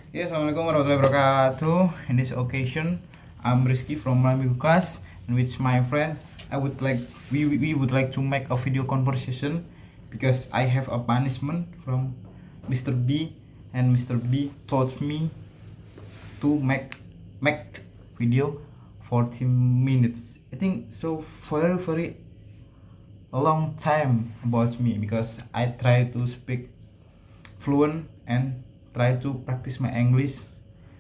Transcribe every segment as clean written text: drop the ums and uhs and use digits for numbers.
Yes, Assalamualaikum warahmatullahi wabarakatuh. In this occasion, I'm Rizky from my class, and with my friend, I would like we would like to make a video conversation because I have a punishment from Mr. B, and Mr. B told me to make video 40 minutes. I think so very a long time about me because I try to speak fluent and try to practice my English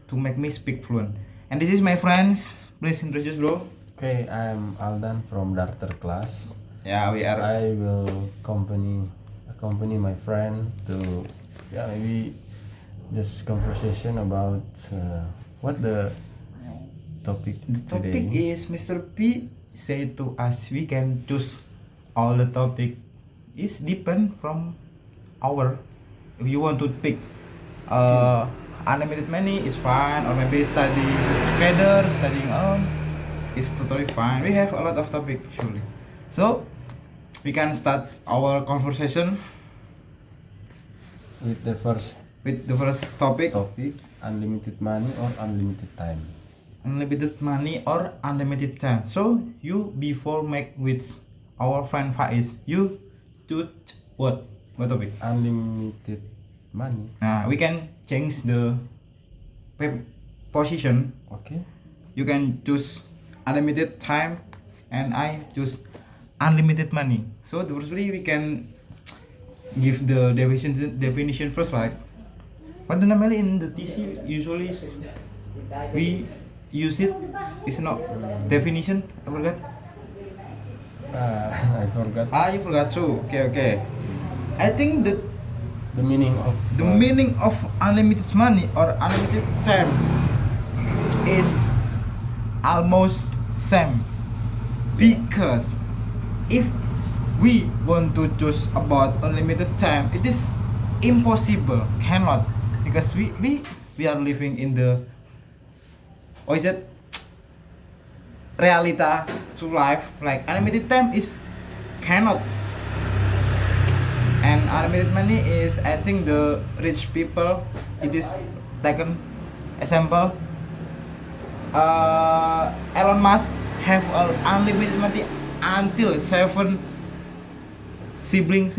to make me speak fluent. And this is my friends. Please introduce, bro. Okay, I'm Aldan from Darter class. Yeah, we are. I will accompany my friend to maybe just conversation about what the topic The topic today. is Mr. P say to us we can choose all the topic is depend from our if you want to pick unlimited money is fine or maybe study together studying alone is totally fine. We have a lot of topic surely, so we can start our conversation With the first with the first topic. unlimited money or unlimited time. Unlimited money or unlimited time. So you before make with our friend Faiz, you choose what topic? Unlimited money. We can change the position. Okay. You can choose unlimited time, and I choose unlimited money. So firstly, we can give the definition first, like what normally in the TC usually we use it is not definition. I forgot. I forgot You forgot too. Okay. I think the meaning of the meaning of unlimited money or unlimited time is almost same because if we want to choose about unlimited time, it is impossible, cannot, because we are living in the what is it realita to life, like unlimited time is cannot, and unlimited money is, I think, the rich people. It is taken example, Elon Musk have unlimited money until 7 sibling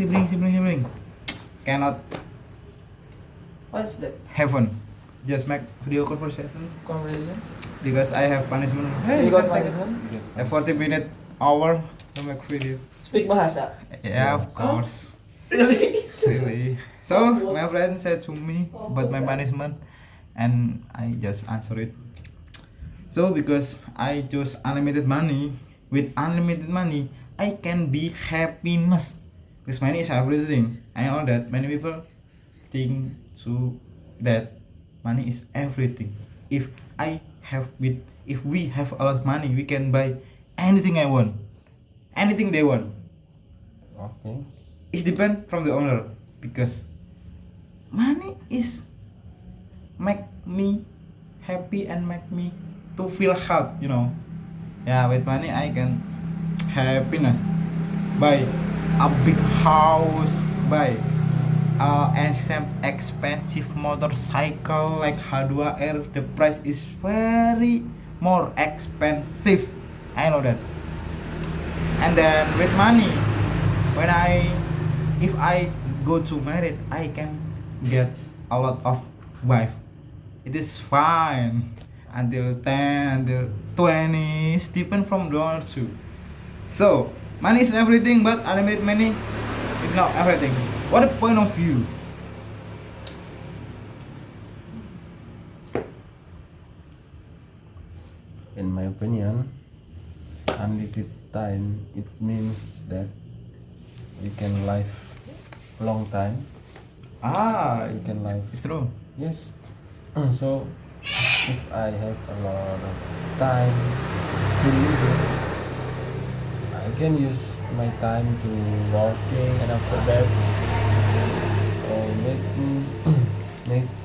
cannot What's the heaven just make video conversation conversation? because I have punishment. You got punishment? A 40-minute hour to make video. Speak bahasa. Yeah, of course. Really? Really. So my friend said to me about my punishment, and I just answer it. So because I choose unlimited money, with unlimited money I can be happiness. Because money is everything. I know that many people think so that money is everything. If we have a lot of money, we can buy anything I want, anything they want. Okay. It depends from the owner because money is make me happy and make me to feel hard, Yeah, with money I can happiness, buy a big house, buy expensive motorcycle like H2R. The price is very more expensive, I know that. And then with money, if I go to married, I can get a lot of wife. It is fine until 10, until 20, it's depend from dollar too. So money is everything, but unlimited money is not everything. What a point of view? In my opinion, unlimited time, it means that you can live long time. You can live. It's true. Yes. So if I have a lot of time to live it, I can use my time to walking, and after that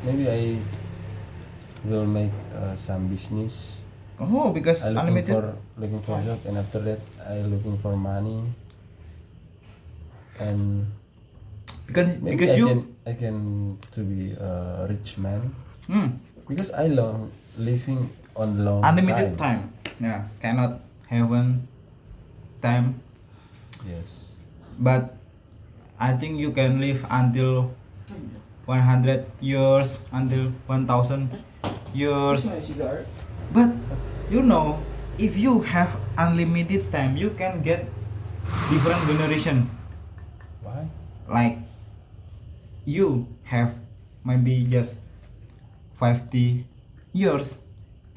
maybe I will make some business. Because I unlimited. looking for job, and after that I looking for money, and Because maybe you I can to be a rich man. because I long living on long Unlimited time. Yeah, cannot have one time, Yes. but I think you can live until 100 years, until 1000 years. My cigar. But you know, if you have unlimited time, you can get different generation. Why? Like you have maybe just 50 years,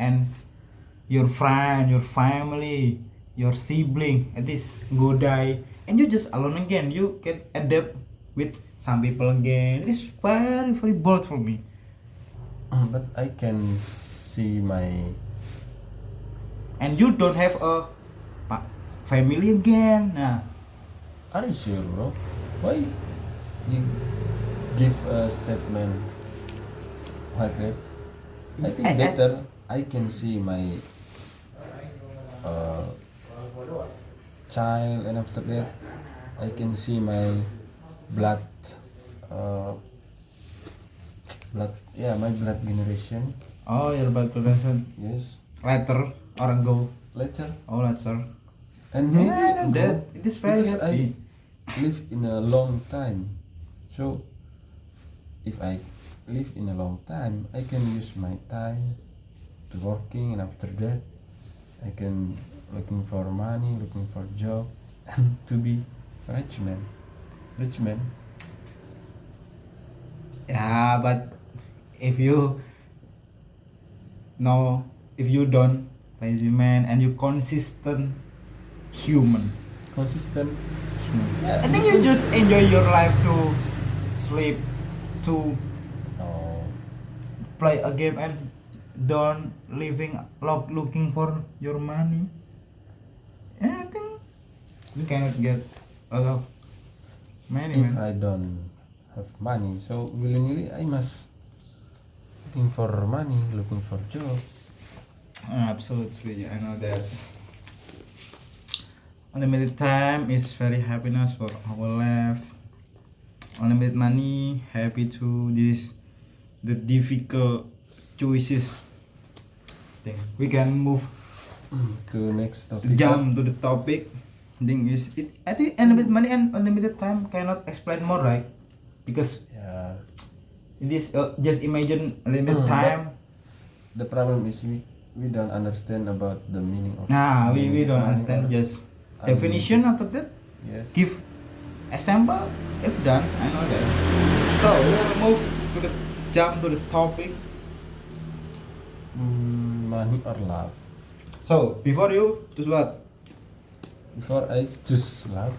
and your friend, your family, your sibling at least go die, and you just alone again. You can adapt with some people again. It's very very bold for me. But I can see my And you don't have a family again. Nah, Are you sure, bro? Why you give a statement like that? I think better I can see my uh, child, and after that I can see my blood, uh, my blood generation. oh, your bad relation Yes, later or ago. later, Oh, later. and maybe Yeah, ago, that it is very because happy. I live in a long time. So if I live in a long time, I can use my time to working, and after that I can looking for money, looking for job, and to be rich man. Rich man. Yeah, but if you know, if you don't lazy man and you consistent human, Consistent. I think you just enjoy your life to sleep, to No. play a game, and don't looking for your money. Yeah, I think you cannot get a lot of money, If man. I don't have money, so willingly I must looking for money, looking for job. Absolutely, I know that. Unlimited time is very happiness for our life. Unlimited money, happy to this the difficult choices. Think we can move To next to topic. jump to the topic. Thing is, I think unlimited money and unlimited time cannot explain more, right? Because Yeah. it is just imagine unlimited But time. the problem is we don't understand about the meaning of. Nah, we unlimited don't money understand or just unlimited. definition after that. Yes. Give example if done. I know that. So we'll move to the jump to the topic. Money or love. So before you choose what? Before I choose love,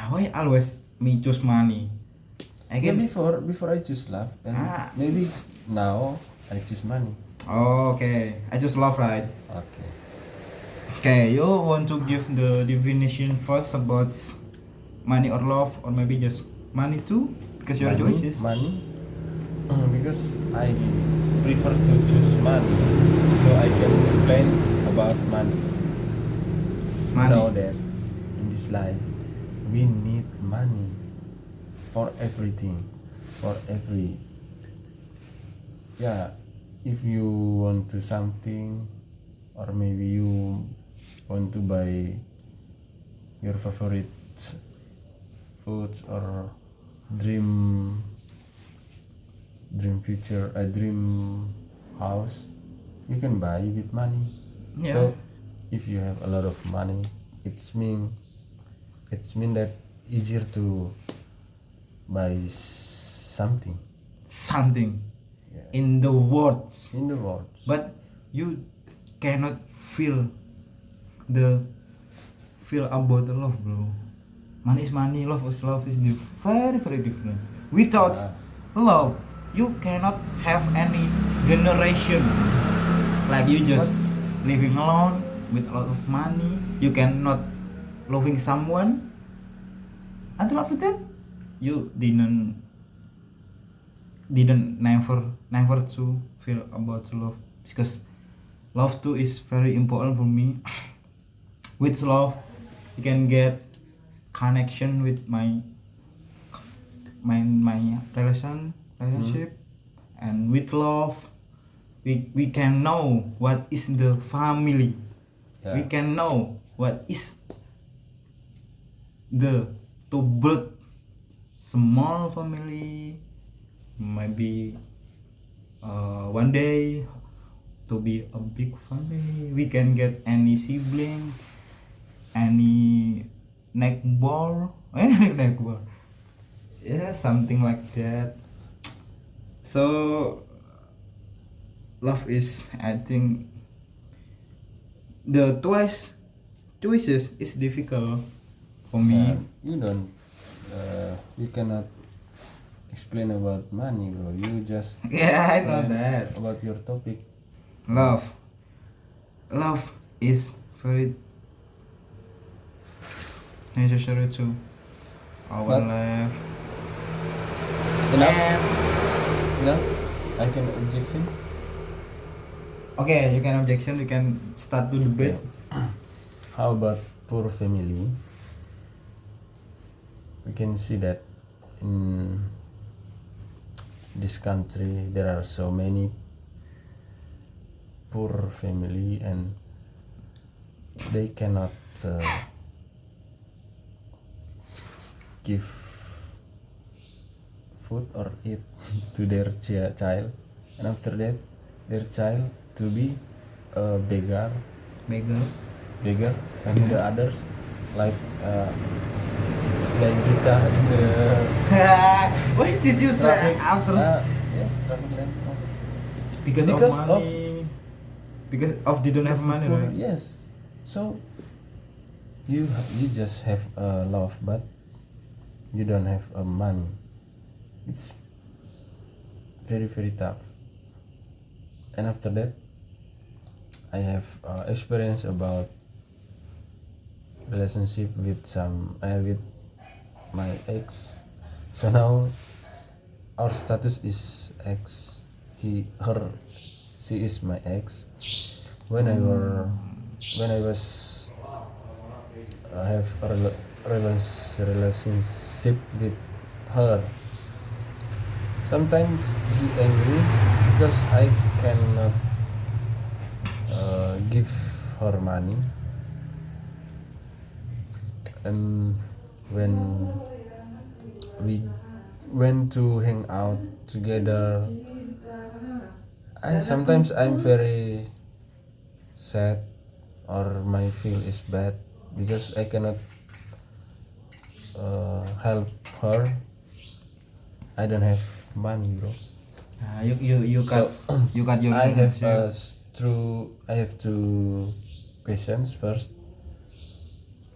Why always me choose money? I yeah, can. before I choose love, and Ah. maybe now I choose money. Oh, okay. I just love, right? Okay. Okay, you want to give the definition first about money or love, or maybe just money too? Because your Money, choices. money. Because I prefer to choose money, so I can explain about money. Money. Know that in this life we need money for everything, for every. Yeah, if you want to something, or maybe you want to buy your favorite foods, or dream future, a dream house, you can buy with money. Yeah. So if you have a lot of money, it's mean that easier to buy something. Something Yeah. in the world, In the world. but you cannot feel the feel about the love, bro. Money is money, love is love is very very different. Without Yeah. love, you cannot have any generation. Like you just living alone with a lot of money, you cannot loving someone. Until after that, you didn't never to feel about love, because love too is very important for me. With love, you can get connection with my relationship, and with love we can know what is the family. Yeah. We can know what is the to build small family, maybe one day to be a big family. We can get any sibling, any neck ball, neck ball, yeah, something like that. So love is, I think, the choices is difficult for me. You don't. You cannot explain about money, bro. You just Yeah, I know explain that. about your topic. Love is very necessary to our But- life. Enough. And Enough. I can objection. okay, you can objection. You can start to debate. How about poor family? We can see that in this country there are so many poor family and they cannot give food or eat to their child, and after that their child to be a beggar, and the others like playing guitar in the Why did you say traffic. after? Yes, traffic light. Because because of money. Because of they don't have money, Poor, right? yes. So you just have love, but you don't have money. It's very very tough. And after that, I have experience about relationship with with my ex. So now our status is ex. She is my ex. When I was have a relationship with her, sometimes she angry because I cannot give her money, and when we went to hang out together, I'm very sad, or my feel is bad because I cannot help her. I don't have money, bro. You cut So, you cut your I have relationship. I have two questions. First,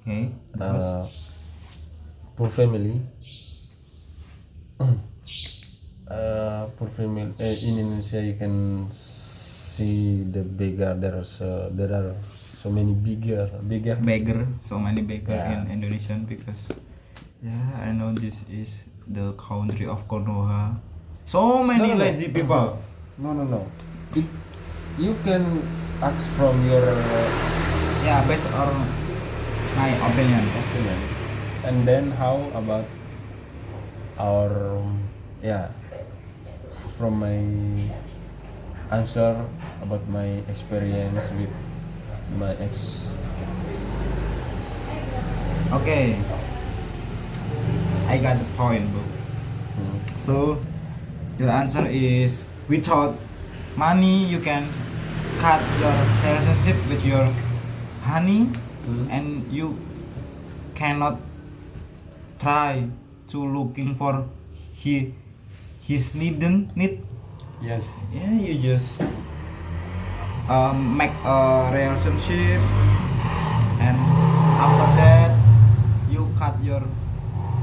Okay. poor family. Poor family in Indonesia, you can see the beggar. There are so many beggar. Beggar, so many beggar Yeah. in Indonesian, because yeah, I know this is the country of Konoha. So many No. lazy people. No. You can ask from your Yeah, based on my opinion. opinion. And then how about our from my answer about my experience with my ex. Okay, I got the point, bro. So your answer is, without money you can cut your relationship with your honey, and you cannot try to looking for his need. Yes. Yeah, you just make a relationship, and after that you cut your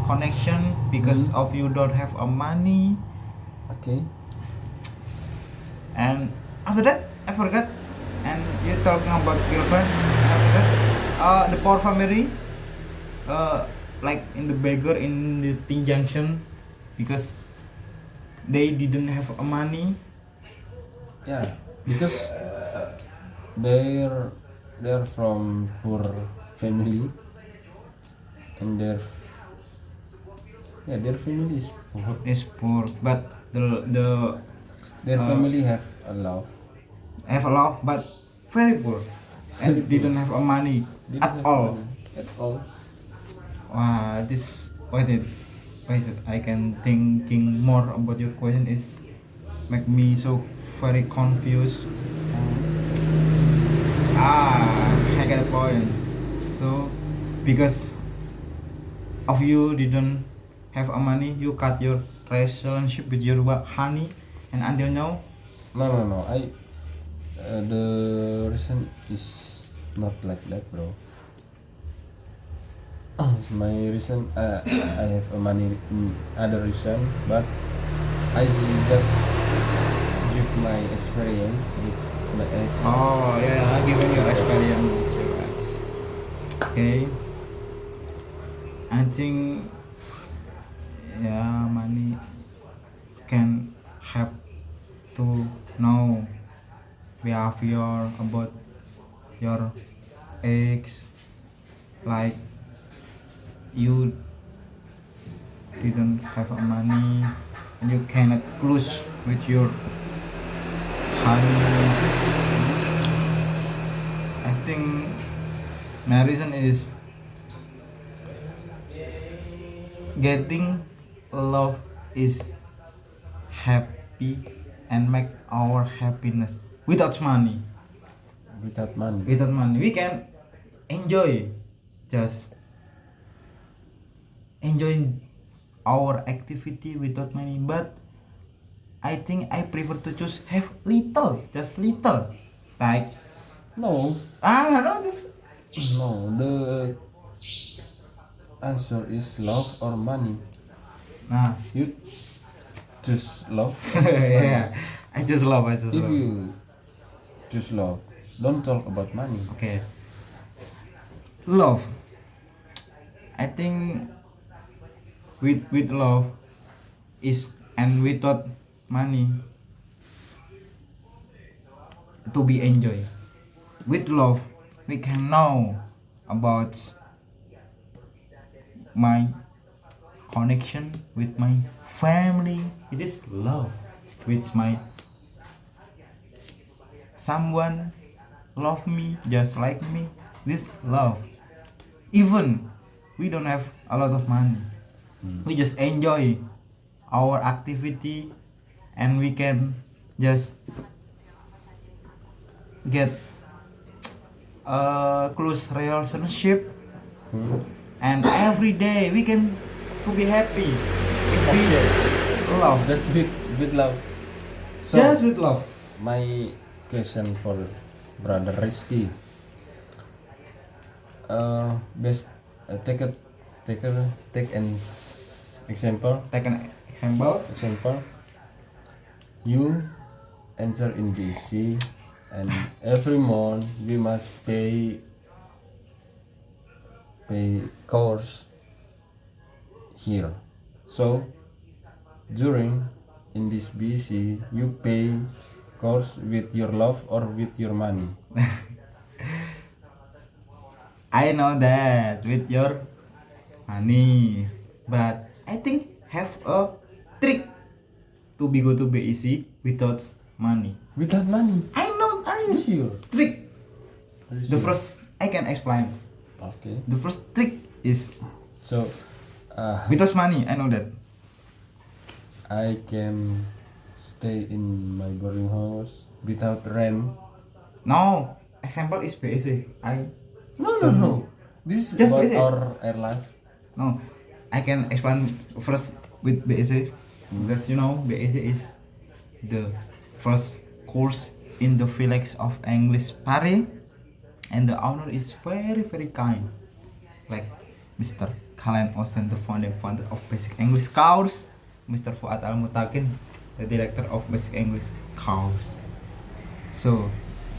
connection because of you don't have a money. Okay. And after that I forgot, and you talking about girlfriend, and after that the poor family, like in the beggar in the Ting Junction, because they didn't have a money. Yeah, because they're from poor family, and their family is poor. Is poor, but the Their Uh, family have a love. have a lot, but very poor, and Very poor. didn't have a money They at don't have all. money at all. This why is it? I can thinking more about your question is make me so very confused. I get a point. So because of you didn't have a money, you cut your relationship with your honey, and until now, No. The reason is not like that, bro. My reason, I have a money other reason, but I just give my experience with my ex. oh yeah, given your experience with your ex. Okay, I think yeah, money can help to know behavior about your ex, like you didn't have a money and you cannot close with your honey. I think my reason is getting love is happy and make our happiness without money. Without money. Without money we can enjoy, just enjoying our activity without money, but I think I prefer to choose have little, just little, like No, no this no. The answer is love or money. nah You choose love. Or choose money? yeah, I just love If you choose love, don't talk about money. okay, love, I think with love is, and without money to be enjoy. With love we can know about my connection with my family. It is love. With my someone love me just like me, this love. Even we don't have a lot of money, we just enjoy our activity, and we can just get a close relationship, and every day we can to be happy if we love, Just with love. So just with love. my question for brother Rizky. Best take an example. Take an example. Example. You enter in BC, and every month we must pay course here. So during in this BC you pay course with your love or with your money. I know that with your money, but I think have a trick to be go to BEC without money. Without money. I know Are you sure? trick. Are you The sure? first I can explain. Okay. The first trick is So without money. I know that. I can stay in my boarding house without rent. No, example is BEC. No. This is Just about basic. our air life. No, I can explain first with BEC because you know BEC is the first course in the village of English Paris, and the owner is very kind, like Mr. Kalen Osen, the founder of Basic English course, Mr. Fuad Al Mutakin, the director of Basic English course. So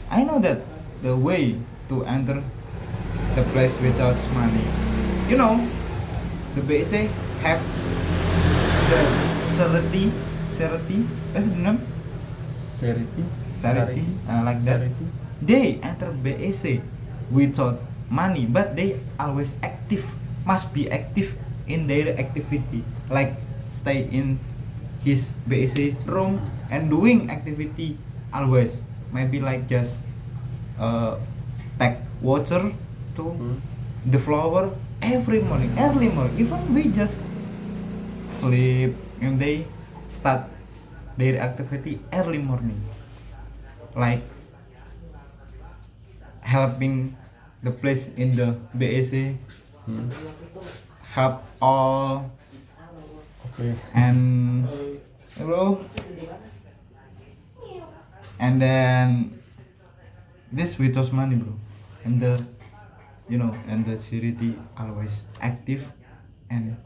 I know that the way to enter the place without money. You know, the BSA have the charity, what's the name? Charity, like that. Charity. They enter BSA without money, but they always active, must be active in their activity, like stay in his BSc room and doing activity always. Maybe like just take water to the flower every morning, early morning. Even we just sleep and they start their activity early morning, like helping the place in the BSc, help all Okay. and hello, and then this without money, bro, and the and the security always active, and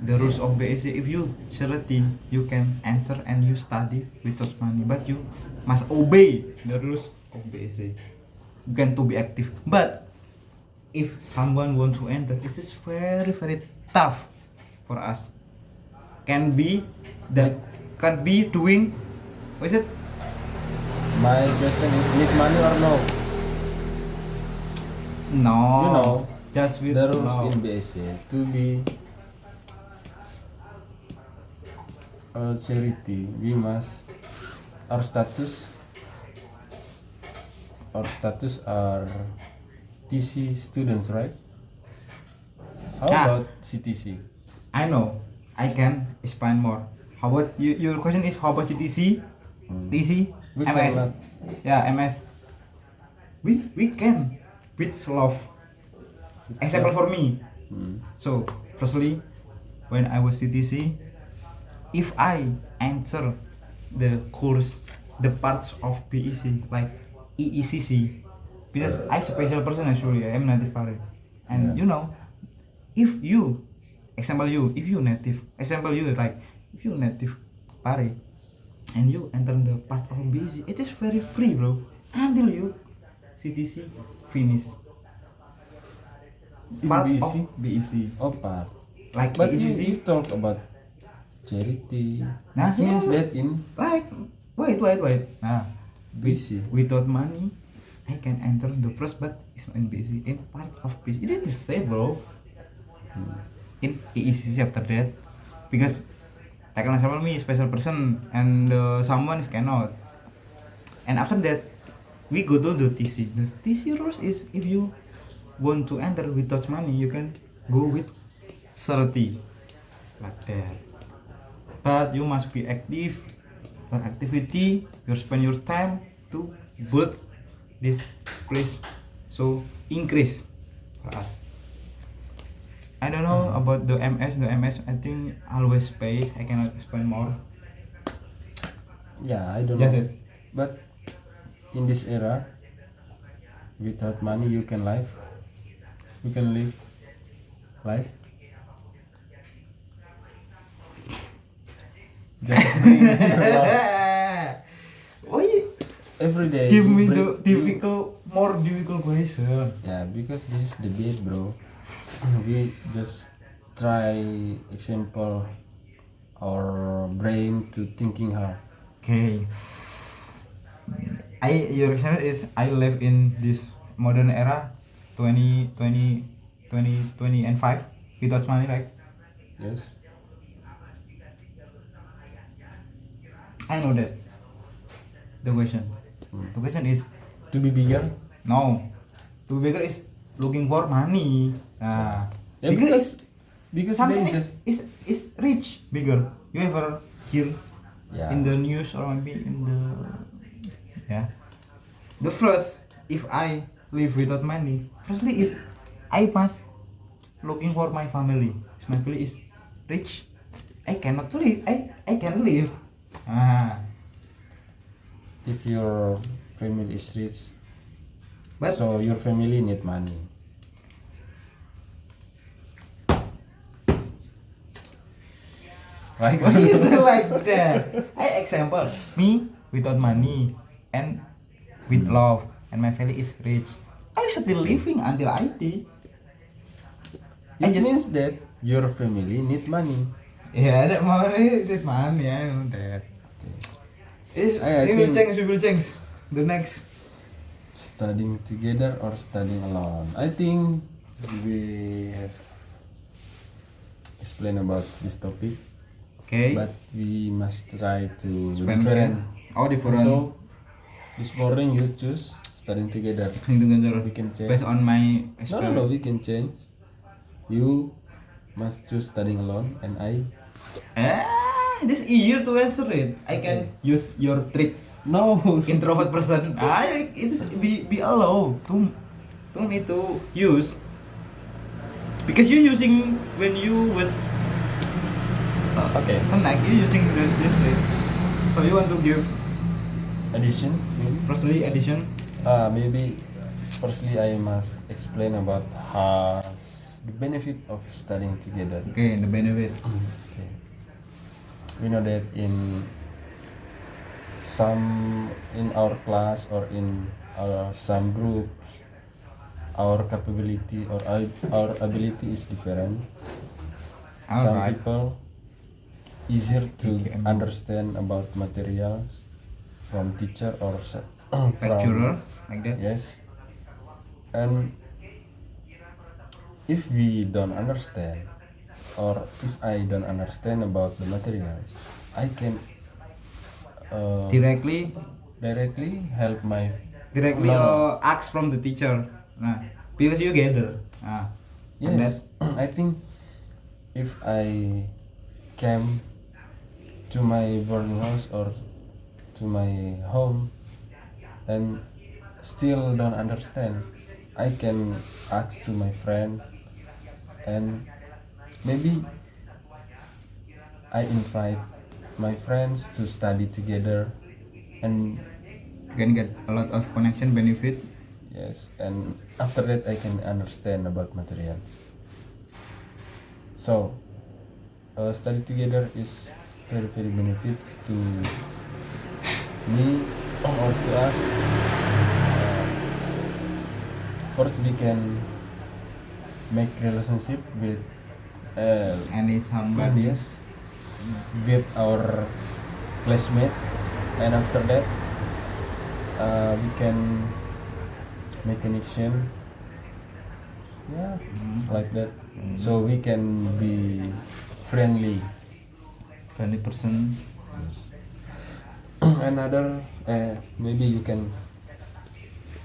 the rules of BSc, if you charity you can enter and you study without money, but you must obey the rules of BSc. You can to be active, but if someone want to enter, it is very tough for us. Can be that can be doing, what is it? My question is, need money or no? No, You know, just with the rules no. in BSc to be a charity, we must our status are TC students, right? How Ah. about CTC? I know, I can explain more. How about you? Your question is how about TC, TC, We MS? cannot. Yeah, MS. We can with love. Example for me. So firstly, when I was CTC, if I answer the course, the parts of BEC like EECC, because I special person actually, I am native Pare, and Yes. if you, example you, if you native, example you like, if you native Pare, and you enter the part of BEC, it is very free, bro, until you CTC finish. In Part BEC? of BEC, Oh, part. like But you EECC, talk about charity. Nah, It means yeah. that in like wait. Nah, BC. without money, I can enter the first, but it's not in BC. In part of BC, it is the same, bro. In EECC after that, because like an example me special person and someone is cannot. And after that, we go to the TC. The TC rules is if you want to enter without money, you can go with 30 like that. But you must be active for activity. You spend your time to build this place, so increase for us. I don't know about the MS. The MS I think always pay. I cannot explain more. Yeah, I don't Just know. it. But in this era, without money, you can live. You can live life. Just bring your love. Why Every day. give you me bring- the you- more difficult question? Yeah, because this is debate, bro. We just try example our brain to thinking hard. Okay. Your example is I live in this modern era, 2020 and 5 without money, right? Yes. I know that. The question. The question is To be bigger. no. To be bigger is looking for money. Yeah, Bigger because something they just is rich bigger. You ever hear yeah. in the news or maybe in the the first, if I live without money, firstly is I must looking for my family. If my family is rich, I cannot live. I can live. If your family is rich, But so your family need money. why you say like that? Example me without money and with love, and my family is rich. I still living until I die. I It just- means that your family need money. Yeah, that money, this money, I know that. I We will think- change. We will change. The next. Studying together or studying alone. I think we have explained about this topic. Okay. but we must try to Spend different. Oh, different. So this morning you choose studying together. Together. We can change. Based on my No, we can change. You must choose studying alone, and I. This easier to answer it. I can use your trick. No. Introvert person. It is be allowed to need to use because you using when you was Okay. connect you using this trick. So you want to give Addition. Maybe. firstly addition. Maybe. Firstly, I must explain about the benefit of studying together. Okay, the benefit. Okay. We know that in our class or in some groups, our capability or our ability is different. Some Alright. people easier to Okay. understand about materials from teacher or Lecturer like that. yes. And if we don't understand or if I don't understand about the materials, I can Directly help my or ask from the teacher. Nah, because you gather. And yes. I think if I came to my boarding house or to my home and still don't understand, I can ask to my friend, and maybe I invite my friends to study together, and you can get a lot of connection benefit. yes, and after that I can understand about materials. So study together is very benefits to me or to us. First we can make relationship with And is somebody. yes, with our classmate, and after that we can make connection, yeah, like that. So we can be friendly. Friendly person. Another maybe you can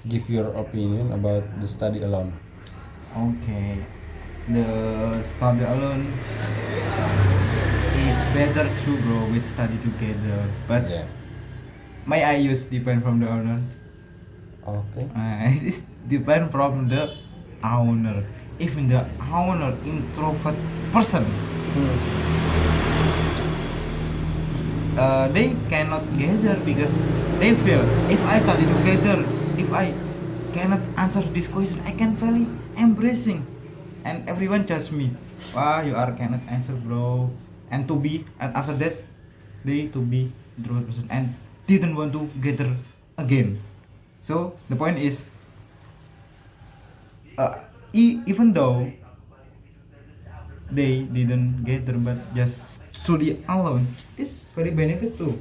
give your opinion about the study alone. Okay. The study alone is better too, bro, with study together. But Yeah. my I use depend from the owner. Okay. It is depend from the owner. Even the owner introvert person, they cannot gather because they feel if I study together, if I cannot answer this question, I can very embracing, and everyone judge me. Wah, you are cannot answer, bro. And after that, they to be introvert person and didn't want to gather again. So the point is, even though they didn't gather but just study alone, it's very benefit too.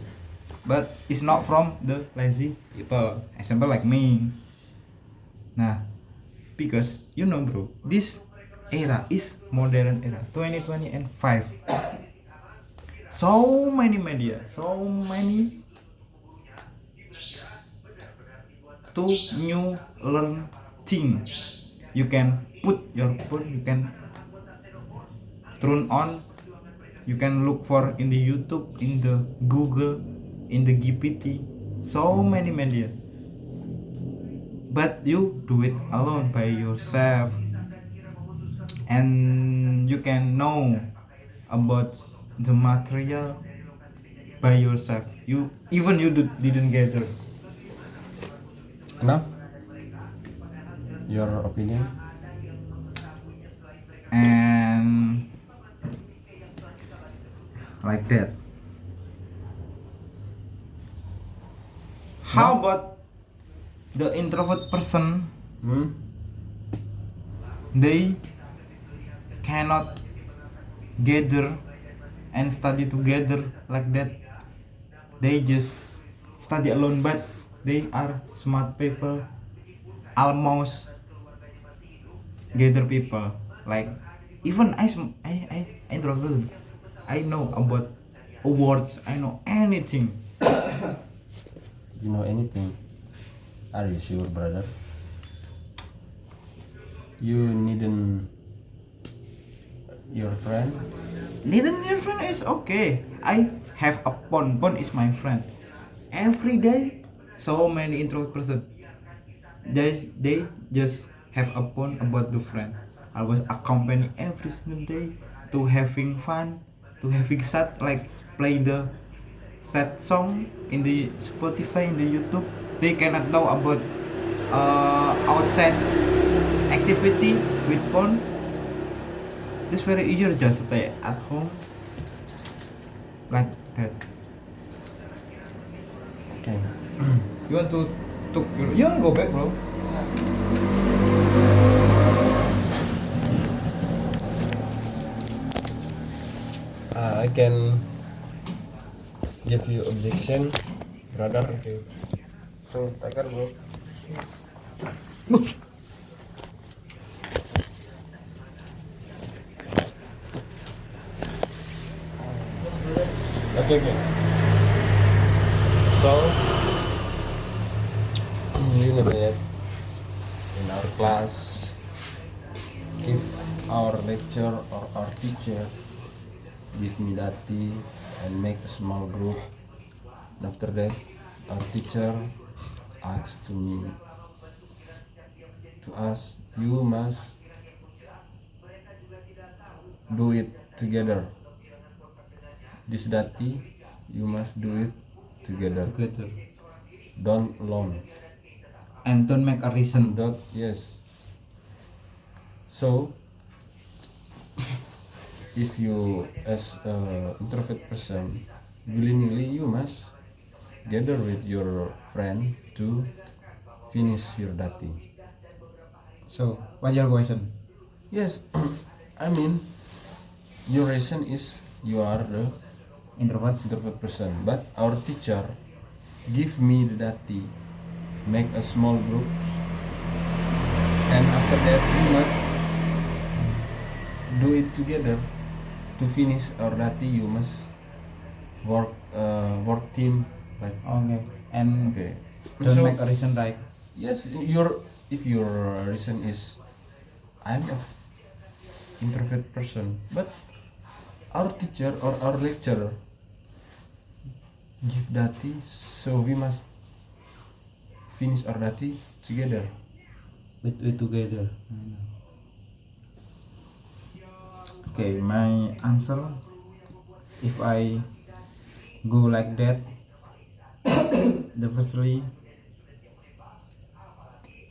But it's not from the lazy people. Example like me. Nah, because you know, bro, this era is modern era, 2020 and 5. So many media, so many to new learn thing. You can put your phone, you can turn on, you can look for in the YouTube, in the Google, in the GPT, so many media. But you do it alone by yourself, and you can know about the material by yourself. You didn't gather. Enough? Your opinion? And like that. How about the introvert person? They cannot gather and study together like that. They just study alone, but they are smart people, almost gather people. Like even I introvert, I know about awards, I know anything. You know anything? Are you sure, brother? You needn't your friend? Little your friend is okay. I have a pon. Pon is my friend. Every day, so many introvert person. They just have a pon about the friend. I was accompany every single day to having fun, to having sad, like play the sad song in the Spotify, in the YouTube. They cannot know about outside activity with pon. This very easier, just stay at home like that. Okay. You want to you want to go back, bro? I can give you objection, brother. Okay. So, takar bro. Okay. So, you know that in our class, if our lecturer or our teacher give me dati and make a small group, and after that, our teacher asks to us, you must do it together. This dati, you must do it together. Together. Don't alone. And don't make a reason. Don't, yes. So, if you as a introvert person willingly, you must gather with your friend to finish your dati. So, what's your question? Yes, I mean, your reason is you are the introvert person, but our teacher give me the dati, make a small groups, and after that we must do it together. To finish our dati, you must work team, like Okay. And okay. don't So make a reason, right? yes, if your reason is I'm a introvert person, but our teacher or our lecturer give dati, so we must finish our dati together. With together. Okay, my answer, if I go like that, the firstly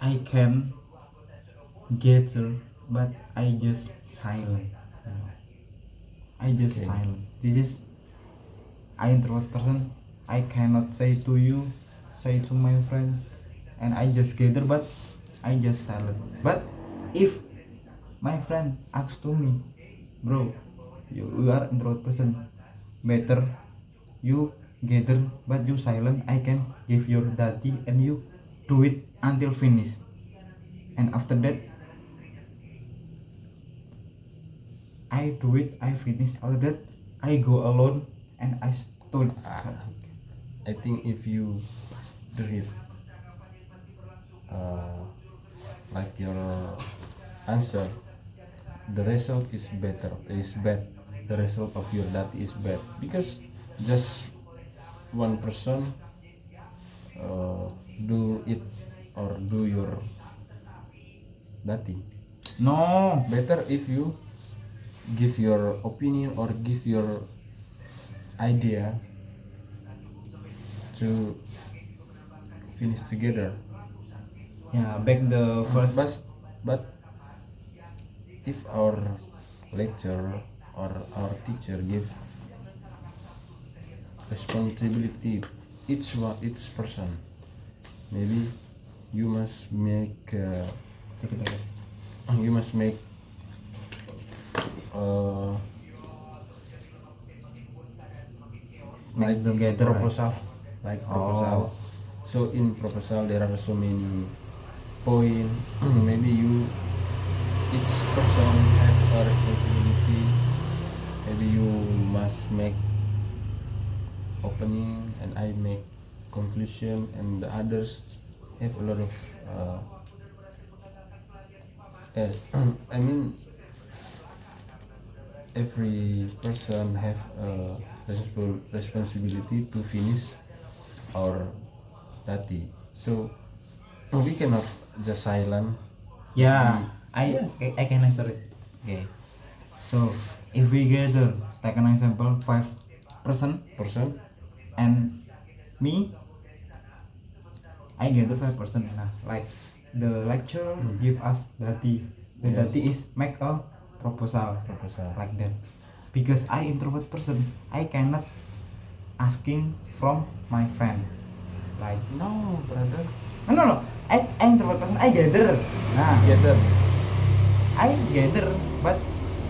I can gather, but I just silent. I just Okay. silent. This is I introvert person. I cannot say to you, say to my friend, and I just gather, but I just silent. But if my friend asks to me, bro, you are introvert person, better you gather but you silent. I can give your dati and you do it until finish, and after that I do it, I finish. After that I go alone and I stood. I think if you do it like your answer, the result is bad. The result of your dati is bad because just one person do it or do your dati. No, Better if you give your opinion or give your idea to finish together. yeah, back the first. But if our lecturer or our teacher give responsibility each person, maybe you must make you must make Make together, right? proposal, like proposal. So in proposal there are so many point. Maybe you each person have a responsibility. Maybe you must make opening and I make conclusion, and the others have a lot of I mean every person have a responsibility to finish our dati. So we cannot just silent. Yeah, Yes. I can answer it. Okay. So if we gather, take an example, 5% Person and me, I gather 5%. Nah, like the lecturer give us dati. The Yes. dati is make a proposal like that. Because I introvert person, I cannot asking from my friend. Like no, brother. no. I introvert person, I gather. Nah, Together. I gather, but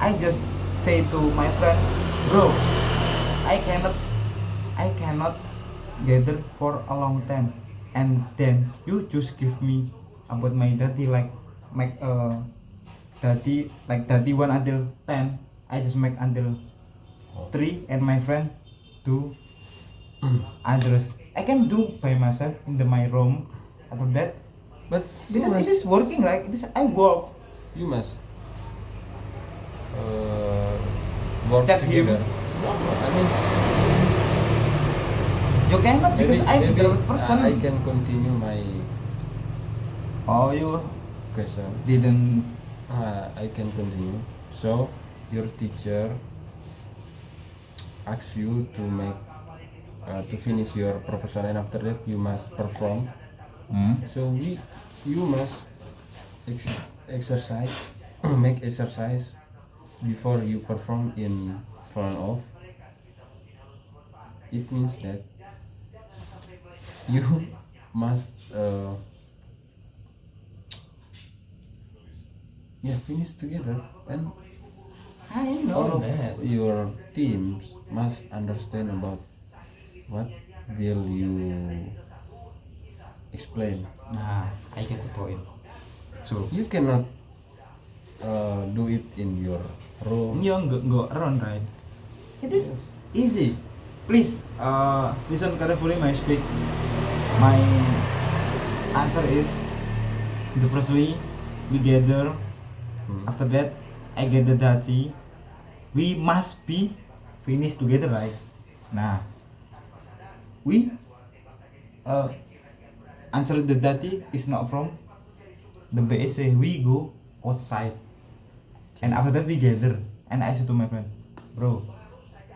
I just say to my friend, bro, I cannot gather for a long time, and then you just give me about my dati, like make a dati like dati 1 until 10. I just make until 3, and my friend do others. I can do by myself in my room after that. But you Because it must, is working, like it is I work. you must work Tap him. together. No, I mean You cannot because I'm maybe introvert person. I can continue my Oh, you question. didn't. I can continue. So your teacher asks you to make to finish your proposal, and after that you must perform. So you must exercise make exercise before you perform in front of. It means that you must finish together, and I all know of that. your teams must understand about what will you explain. Nah, I get the point. So You cannot do it in your room. you go around, right? It is easy. Please listen carefully my speak. My answer is the firstly we gather. After that I get the dati. We must be finished together, right? Nah, we answer the dati is not from the BSC. We go outside, and after that we gather. And I said to my friend, bro,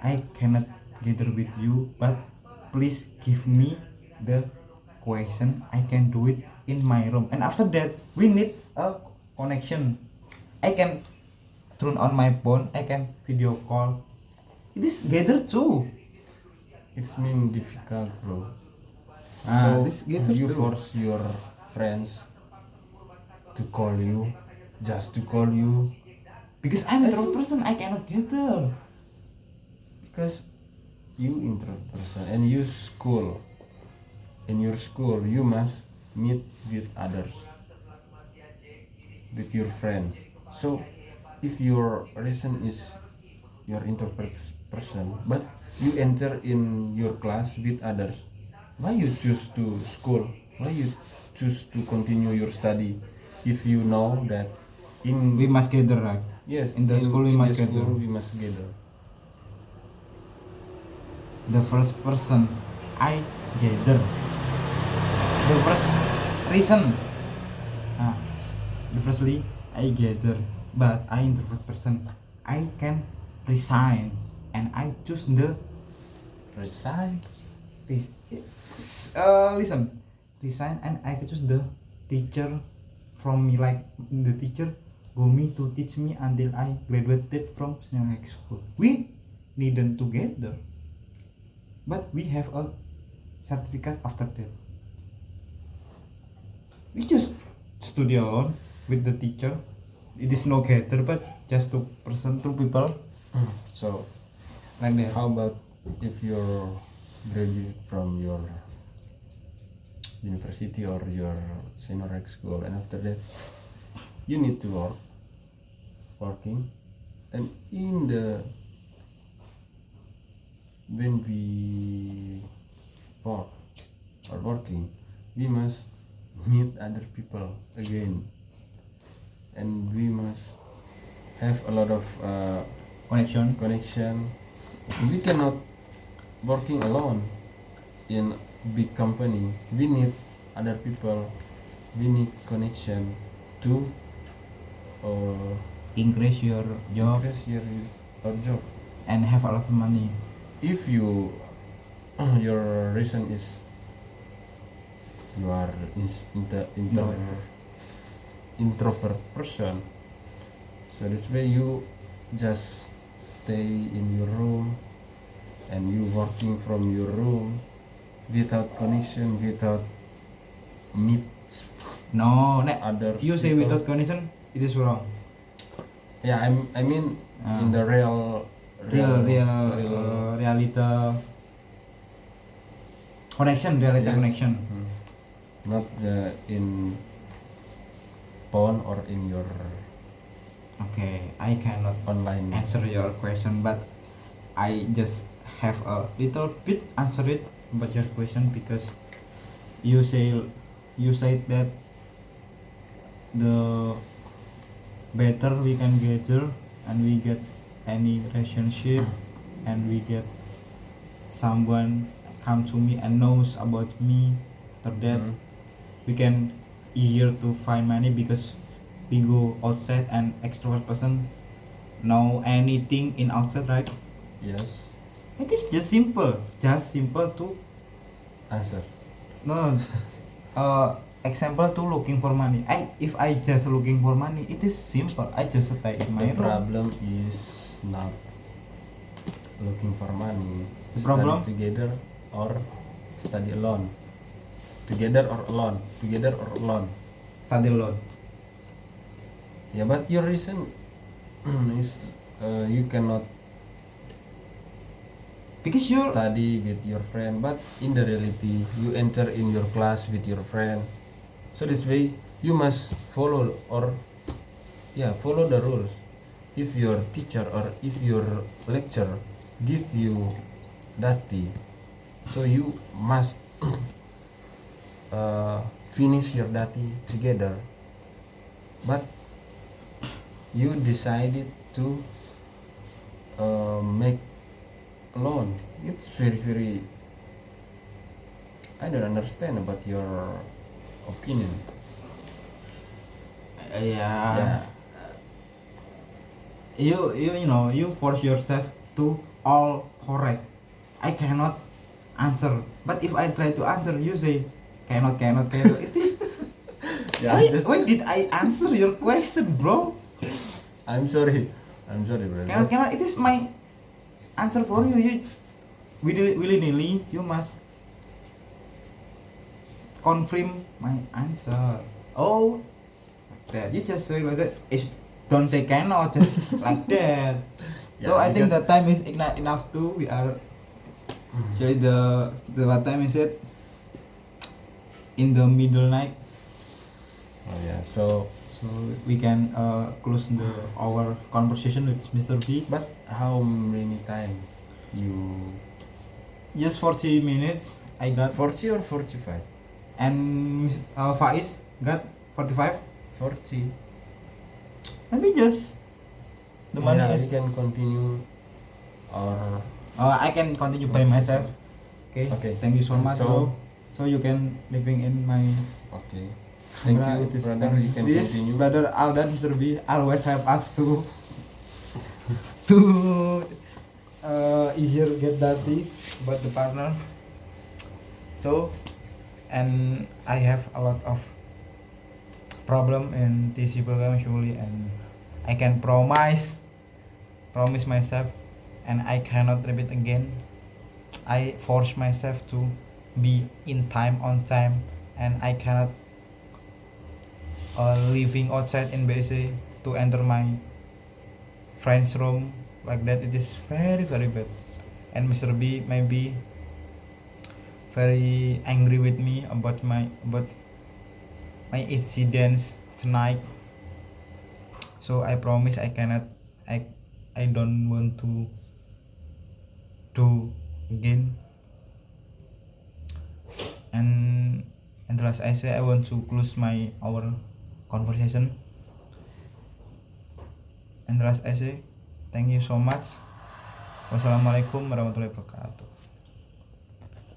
I cannot gather with you, but please give me the question. I can do it in my room. And after that we need a connection. I can turn on my phone, I can video call. It is gather too. It's mean difficult, bro. Ah, So this gather you too. force your friends to call you, just to call you, Because I'm a introvert person, I cannot gather. because you introvert person and you school. In your school you must meet with others, with your friends. So if your reason is your introvert person, but you enter in your class with others, why you choose to school? Why you choose to continue your study if you know that in We must gather, right? yes, in the school we in must the gather. school we must gather. The first person I gather. The first reason. Ah, the firstly I gather, but I introvert person. I can resign, and I choose the Resign. listen, resign, and I choose the teacher from me, like the teacher go me to teach me until I graduated from senior high school. We needn't together, but we have a certificate after that. We just study alone with the teacher. It is no gather, but just two people So like that. how about if you're graduate from your university or your senior high school, and after that you need to working, and in the when we work or working, we must meet other people again, and we must have a lot of connection. We cannot working alone in big company. We need other people. We need connection to increase your job increase your job. and have a lot of money. If you your reason is you are introvert person, so this way you just stay in your room and you working from your room without connection, without meet No, other you say people. without connection, it is wrong. Yeah, I mean in the reality connection, yes. connection. Not in phone or in your Okay, I cannot online answer your question, but I just have a little bit answer it about your question because you said that the better we can gather and we get any relationship and we get someone come to me and knows about me, after that we can easier to find money because we go outside and extrovert person know anything in outside, right? yes It is just simple to answer. no example to looking for money. If I just looking for money, it is simple. I just stay in my The room. problem is not looking for money. The Study problem? together or study alone. Together or alone. Together or alone. Study alone. Yeah, but your reason is you cannot Because you study with your friend, but in the reality you enter in your class with your friend. So this way you must follow follow the rules. If your teacher or if your lecturer give you dati, so you must finish your dati together. But you decided to make alone. It's very I don't understand about your opinion. yeah. You know you force yourself to all correct. I cannot answer, but if I try to answer, you say cannot. It is why did I answer your question, bro? I'm sorry brother. Cannot. It is my answer for you. You willy-nilly you must confirm my answer. Oh, that you just say like that. Don't say cannot, just like that. So Yeah, I think because- the time is not enough to. We are actually the what time is it? In the middle night. Oh yeah, so So we can close our conversation with Mr. B. but how many time you Just 40 minutes. I got 40 or 45? and Faiz got 45. 40. Maybe just the money Yeah, is. you can continue or I can continue by myself. Okay. Okay. Thank you so much, So- bro. So you can living in my. okay. Thank you, It is- brother. You can this continue. brother Aldan Mr. B always help us to to easier get dirty about the partner. So, and I have a lot of problem in TC program usually, and I can promise myself, and I cannot repeat again. I force myself to be in time on time, and I cannot living outside in BC to enter my friend's room like that. It is very bad, and Mr. B may be very angry with me about my incidents tonight. So I promise I cannot. I don't want to do again. And the last I say, I want to close our conversation. And the last I say, thank you so much. Wassalamualaikum warahmatullahi wabarakatuh.